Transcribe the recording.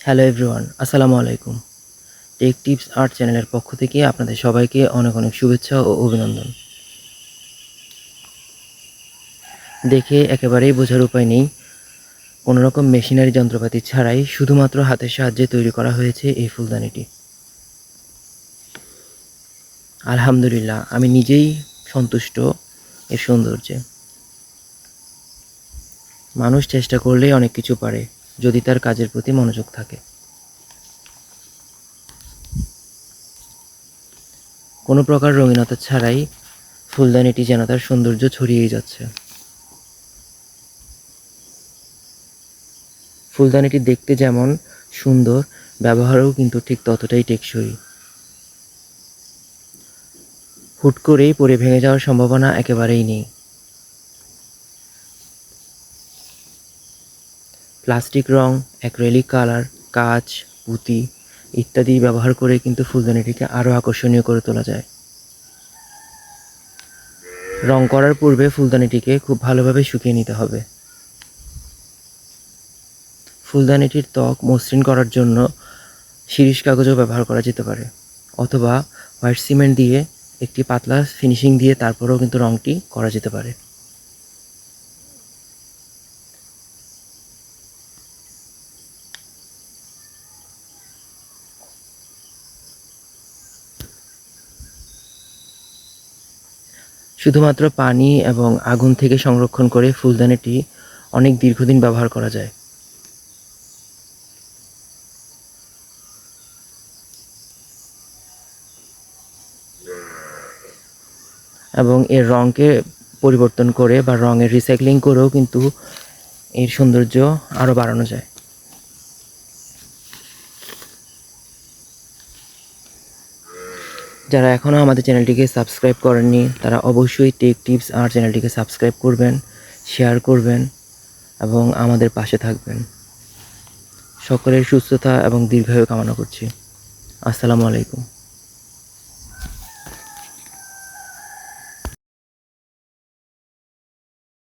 Hello everyone, আসসালামু আলাইকুম। Take tips art চ্যানেলের পক্ষ থেকে আপনাদের সবাইকে অনেক অনেক শুভেচ্ছা ও অভিনন্দন। দেখে একেবারেই বোঝার উপায় নেই, কোনোরকম মেশিনারি যন্ত্রপাতি ছাড়াই শুধুমাত্র হাতের সাহায্যে তৈরি করা হয়েছে এই ফুলদানিটি। আলহামদুলিল্লাহ, আমি নিজেই সন্তুষ্ট এর সৌন্দর্যে। মানুষ চেষ্টা করলেই অনেক কিছু পারে, যদি তার কাজের প্রতি মনোযোগ থাকে। কোনো প্রকার রঙিনতা ছাড়াই ফুলদানিটি যেন তার সৌন্দর্য ছড়িয়েই যাচ্ছে। ফুলদানিটি দেখতে যেমন সুন্দর, ব্যবহারেও কিন্তু ঠিক ততটাই টেকসই। হুট করেই পড়ে ভেঙে যাওয়ার সম্ভাবনা একেবারেই নেই। প্লাস্টিক রং, অ্যাক্রিলিক কালার, কাঁচ, পুঁতি ইত্যাদি ব্যবহার করে কিন্তু ফুলদানিটিকে আরও আকর্ষণীয় করে তোলা যায়। রং করার পূর্বে ফুলদানিটিকে খুব ভালোভাবে শুকিয়ে নিতে হবে। ফুলদানিটির ত্বক মসৃণ করার জন্য শিরীষ কাগজও ব্যবহার করা যেতে পারে, অথবা হোয়াইট সিমেন্ট দিয়ে একটি পাতলা ফিনিশিং দিয়ে তারপরেও কিন্তু রংটি করা যেতে পারে। শুধুমাত্র পানি এবং আগুন থেকে সংরক্ষণ করে ফুলদানিটি অনেক দীর্ঘদিন ব্যবহার করা যায়। এবং এর রঙকে পরিবর্তন করে বা রঙের রিসাইক্লিং করেও কিন্তু এর সৌন্দর্য আরও বাড়ানো যায়। যারা এখনও আমাদের চ্যানেলটিকে সাবস্ক্রাইব করেননি তারা অবশ্যই টেক টিপস আর চ্যানেলটিকে সাবস্ক্রাইব করবেন, শেয়ার করবেন এবং আমাদের পাশে থাকবেন। সকলের সুস্থতা এবং দীর্ঘায়ু কামনা করছি। আসসালামু আলাইকুম।